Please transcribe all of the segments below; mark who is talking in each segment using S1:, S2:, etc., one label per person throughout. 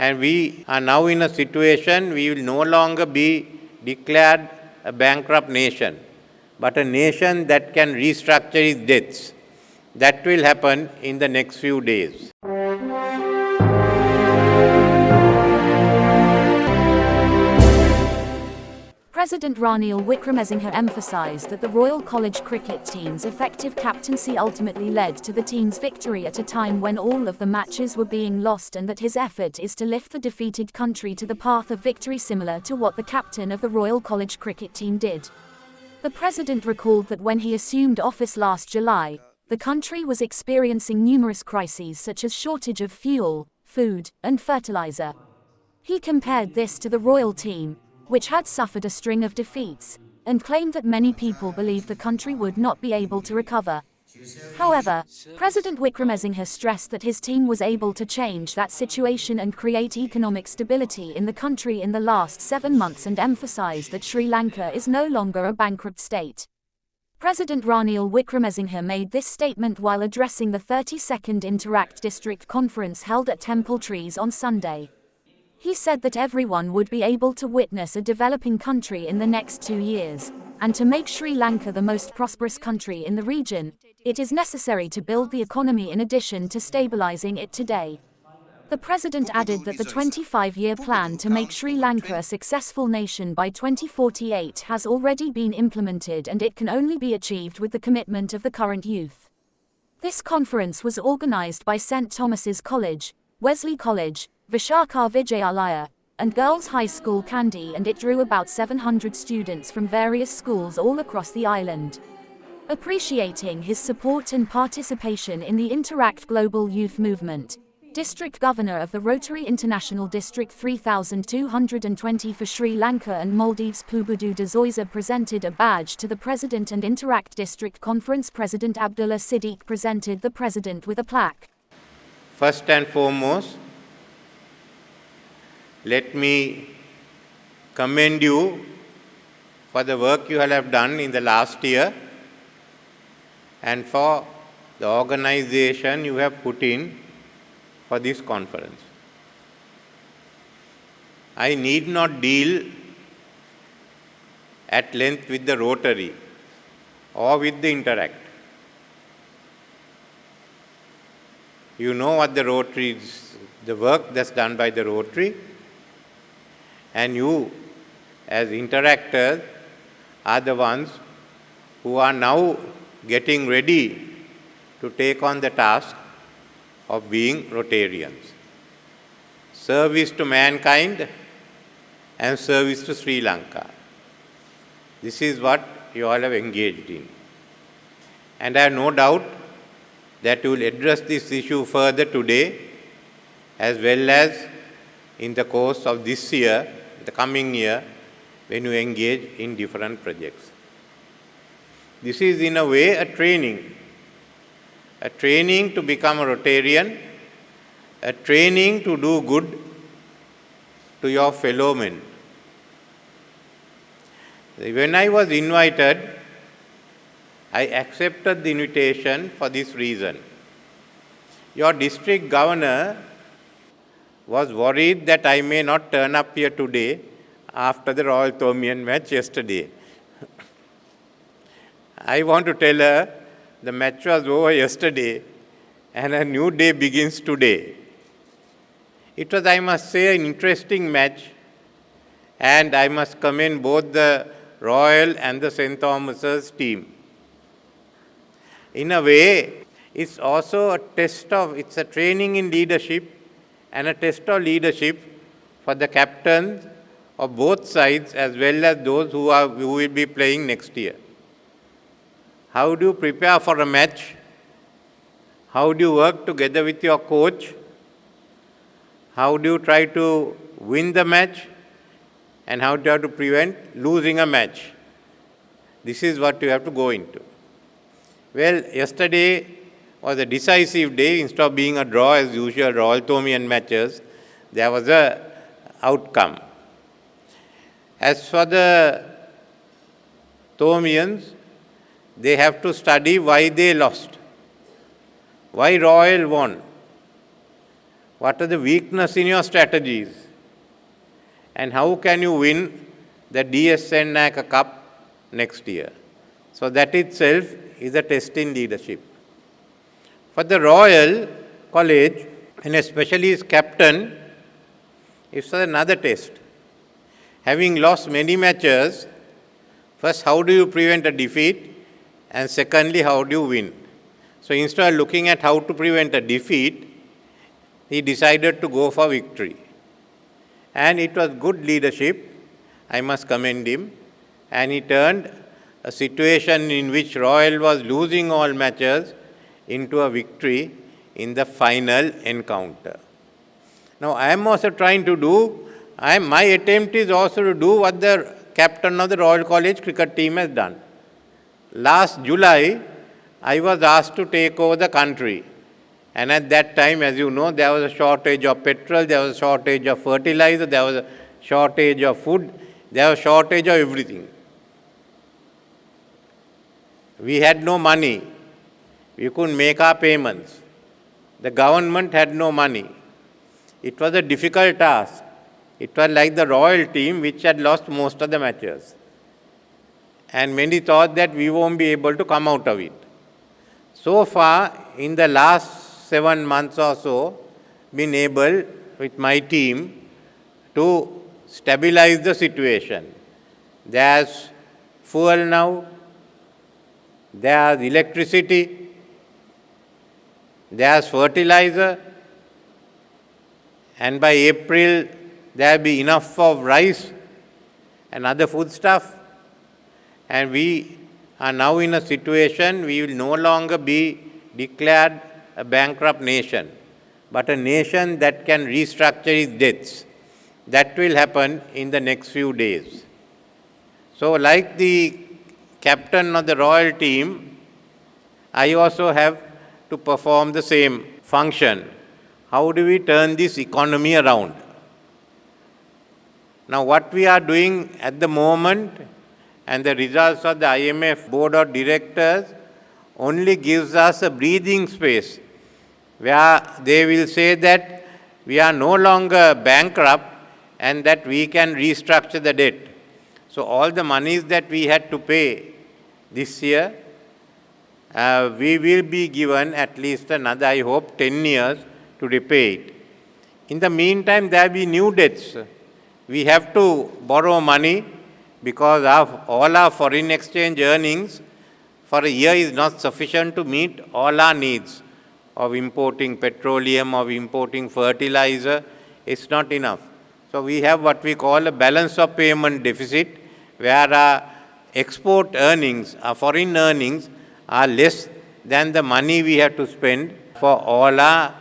S1: And we are now in a situation we will no longer be declared a bankrupt nation, but a nation that can restructure its debts. That will happen in the next few days.
S2: President Ranil Wickremesinghe emphasized that the Royal College cricket team's effective captaincy ultimately led to the team's victory at a time when all of the matches were being lost, and that his effort is to lift the defeated country to the path of victory, similar to what the captain of the Royal College cricket team did. The president recalled that when he assumed office last July, the country was experiencing numerous crises such as shortage of fuel, food, and fertilizer. He compared this to the royal team, which had suffered a string of defeats, and claimed that many people believed the country would not be able to recover. However, President Wickremesinghe stressed that his team was able to change that situation and create economic stability in the country in the last 7 months, and emphasized that Sri Lanka is no longer a bankrupt state. President Ranil Wickremesinghe made this statement while addressing the 32nd Interact District Conference held at Temple Trees on Sunday. He said that everyone would be able to witness a developing country in the next 2 years, and to make Sri Lanka the most prosperous country in the region, it is necessary to build the economy in addition to stabilizing it today. The president added that the 25-year plan to make Sri Lanka a successful nation by 2048 has already been implemented, and it can only be achieved with the commitment of the current youth. This conference was organized by St. Thomas's College, Wesley College, Vishaka Vijayalaya, and Girls High School Kandy, and it drew about 700 students from various schools all across the island. Appreciating his support and participation in the Interact Global Youth Movement, District Governor of the Rotary International District 3220 for Sri Lanka and Maldives Pubudu de Zoysa presented a badge to the President, and Interact District Conference President Abdullah Siddique presented the President with a plaque.
S1: First and foremost, let me commend you for the work you all have done in the last year and for the organization you have put in for this conference. I need not deal at length with the Rotary or with the Interact. You know what the Rotary is, the work that's done by the Rotary. And you, as interactors, are the ones who are now getting ready to take on the task of being Rotarians. Service to mankind and service to Sri Lanka. This is what you all have engaged in. And I have no doubt that you will address this issue further today, as well as in the course of this year, the coming year, when you engage in different projects. This is in a way a training to become a Rotarian, a training to do good to your fellow men. When I was invited, I accepted the invitation for this reason. Your district governor was worried that I may not turn up here today after the Royal Thomaian match yesterday. I want to tell her the match was over yesterday and a new day begins today. It was, I must say, an interesting match, and I must commend both the Royal and the St. Thomas's team. In a way, it's also it's a training in leadership and a test of leadership for the captains of both sides, as well as those who will be playing next year. How do you prepare for a match? How do you work together with your coach? How do you try to win the match? And how do you have to prevent losing a match? This is what you have to go into. Well, yesterday was a decisive day. Instead of being a draw as usual, Royal Thomaian matches, there was a outcome. As for the Thomaians, they have to study why they lost, why Royal won, what are the weaknesses in your strategies, and how can you win the DSN Naka Cup next year. So that itself is a test in leadership. For the Royal College, and especially its captain, it's another test. Having lost many matches, first, how do you prevent a defeat? And secondly, how do you win? So instead of looking at how to prevent a defeat, he decided to go for victory. And it was good leadership. I must commend him. And he turned a situation in which Royal was losing all matches into a victory in the final encounter. Now, I am also trying to do, my attempt is also to do what the captain of the Royal College cricket team has done. Last July, I was asked to take over the country. And at that time, as you know, there was a shortage of petrol, there was a shortage of fertilizer, there was a shortage of food, there was a shortage of everything. We had no money. We couldn't make our payments. The government had no money. It was a difficult task. It was like the Royal team which had lost most of the matches. And many thought that we won't be able to come out of it. So far, in the last 7 months or so, been able with my team to stabilize the situation. There's fuel now, there's electricity, there's fertilizer, and by April there will be enough of rice and other foodstuff. And we are now in a situation we will no longer be declared a bankrupt nation, but a nation that can restructure its debts. That will happen in the next few days. So like the captain of the royal team, I also have to perform the same function. How do we turn this economy around? Now what we are doing at the moment, and the results of the IMF board of directors only gives us a breathing space where they will say that we are no longer bankrupt and that we can restructure the debt. So all the monies that we had to pay this year, we will be given at least another, I hope, 10 years to repay it. In the meantime, there will be new debts. We have to borrow money because all our foreign exchange earnings for a year is not sufficient to meet all our needs of importing petroleum, of importing fertilizer. It's not enough. So we have what we call a balance of payment deficit, where our export earnings, our foreign earnings, are less than the money we have to spend for all our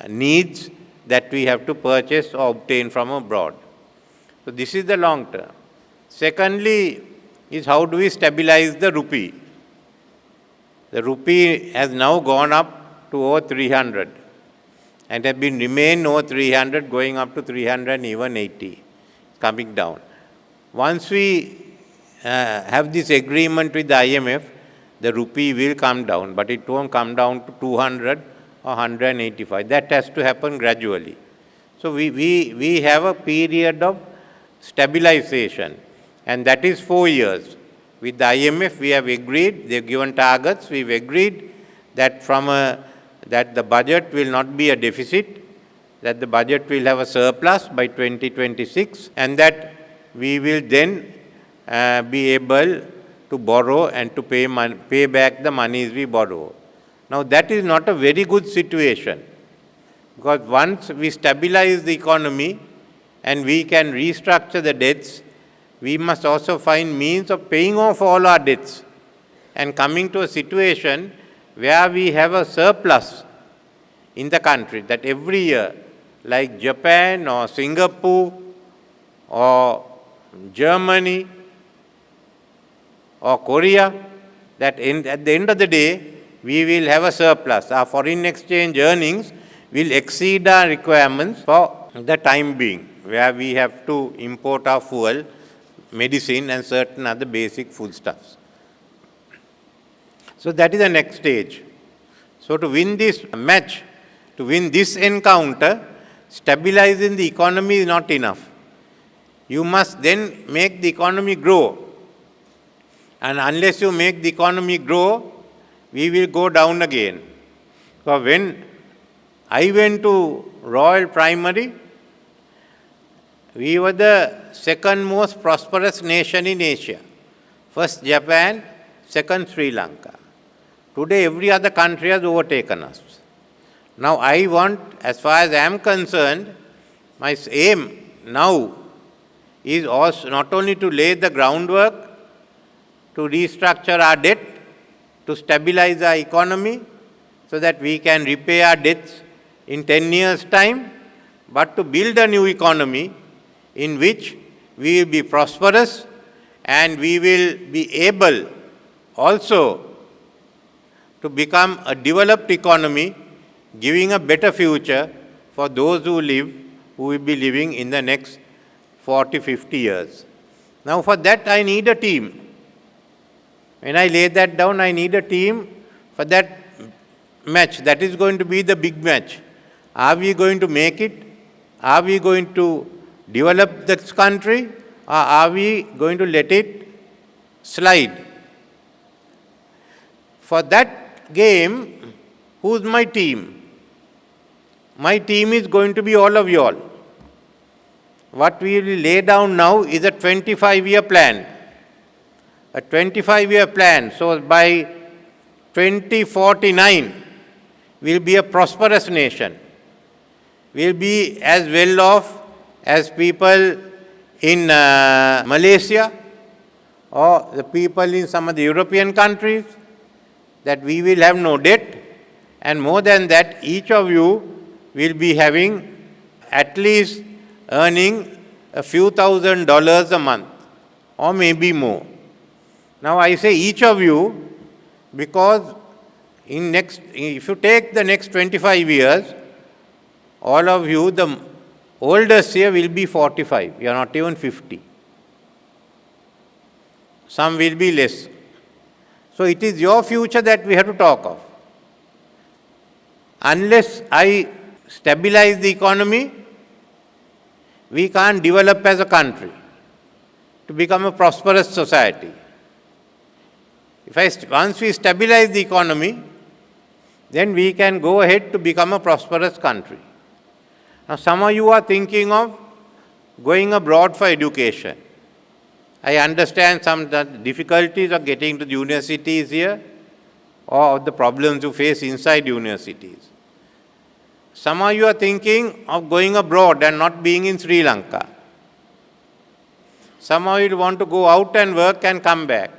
S1: needs that we have to purchase or obtain from abroad. So this is the long term. Secondly, is how do we stabilize the rupee? The rupee has now gone up to over 300 and has been remain over 300, going up to 300 and even 80, coming down. Once we have this agreement with the IMF, the rupee will come down, but it won't come down to 200 or 185. That has to happen gradually. So we have a period of stabilization, and that is 4 years. With the IMF, we have agreed, they've given targets, we've agreed that that the budget will not be a deficit, that the budget will have a surplus by 2026, and that we will then be able to borrow and to pay back the monies we borrow. Now that is not a very good situation, because once we stabilize the economy and we can restructure the debts, we must also find means of paying off all our debts and coming to a situation where we have a surplus in the country, that every year, like Japan or Singapore or Germany or Korea, that at the end of the day, we will have a surplus. Our foreign exchange earnings will exceed our requirements for the time being, where we have to import our fuel, medicine and certain other basic foodstuffs. So that is the next stage. So to win this match, to win this encounter, stabilizing the economy is not enough. You must then make the economy grow. And unless you make the economy grow, we will go down again. So when I went to Royal Primary, we were the second most prosperous nation in Asia. First Japan, second Sri Lanka. Today every other country has overtaken us. Now I want, as far as I am concerned, my aim now is also not only to lay the groundwork to restructure our debt, to stabilize our economy so that we can repay our debts in 10 years' time, but to build a new economy in which we will be prosperous and we will be able also to become a developed economy, giving a better future for those who will be living in the next 40, 50 years. Now for that I need a team. When I lay that down, I need a team for that match. That is going to be the big match. Are we going to make it? Are we going to develop this country? Or are we going to let it slide? For that game, who's my team? My team is going to be all of you all. What we will lay down now is a 25-year plan. A 25-year plan. So by 2049, we'll be a prosperous nation. We'll be as well off as people in Malaysia or the people in some of the European countries, that we will have no debt, and more than that, each of you will be having at least earning a few $1,000s a month or maybe more. Now I say each of you because if you take the next 25 years, all of you, the oldest here will be 45. You are not even 50. Some will be less. So it is your future that we have to talk of. Unless I stabilize the economy, we can't develop as a country to become a prosperous society. Once we stabilize the economy, then we can go ahead to become a prosperous country. Now, some of you are thinking of going abroad for education. I understand some of the difficulties of getting to the universities here or the problems you face inside universities. Some of you are thinking of going abroad and not being in Sri Lanka. Some of you want to go out and work and come back.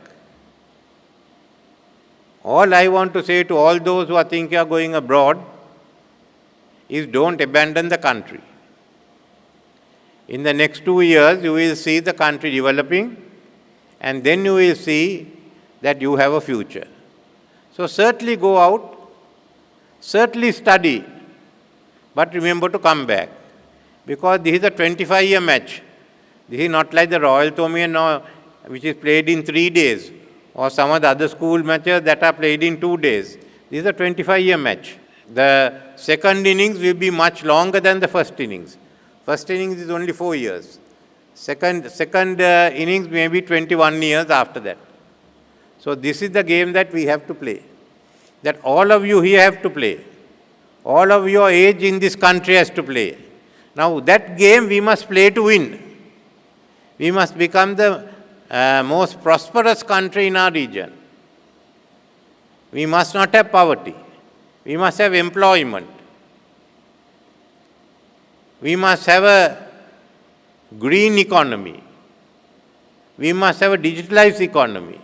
S1: All I want to say to all those who are thinking of going abroad is don't abandon the country. In the next 2 years, you will see the country developing, and then you will see that you have a future. So certainly go out, certainly study, but remember to come back. Because this is a 25-year match. This is not like the Royal Tournament which is played in 3 days, or some of the other school matches that are played in 2 days. This is a 25-year match. The second innings will be much longer than the first innings. First innings is only 4 years. Second innings may be 21 years after that. So this is the game that we have to play, that all of you here have to play. All of your age in this country has to play. Now that game we must play to win. We must become the most prosperous country in our region. We must not have poverty. We must have employment. We must have a green economy. We must have a digitalized economy.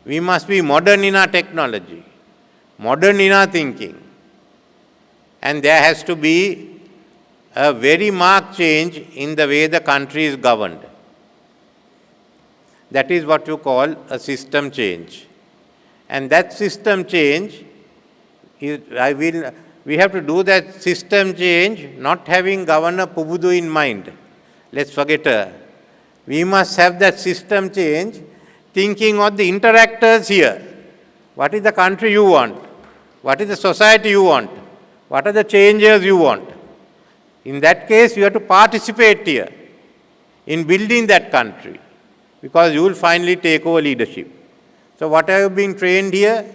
S1: We must be modern in our technology, modern in our thinking. And there has to be a very marked change in the way the country is governed. That is what you call a system change. And that system change, we have to do that system change not having Governor Pubudu in mind. Let's forget her. We must have that system change thinking of the interactors here. What is the country you want? What is the society you want? What are the changes you want? In that case, you have to participate here in building that country, because you will finally take over leadership. So what I have been trained here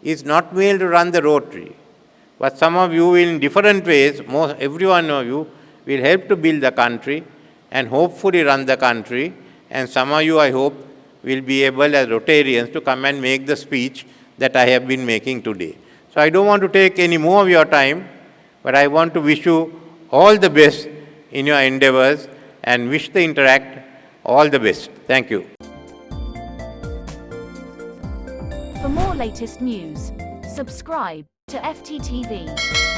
S1: is not merely to run the Rotary, but some of you will in different ways, every one of you will help to build the country and hopefully run the country, and some of you, I hope, will be able as Rotarians to come and make the speech that I have been making today. So I don't want to take any more of your time, but I want to wish you all the best in your endeavors and wish the Interact all the best. Thank you.
S2: For more latest news, subscribe to FTTV.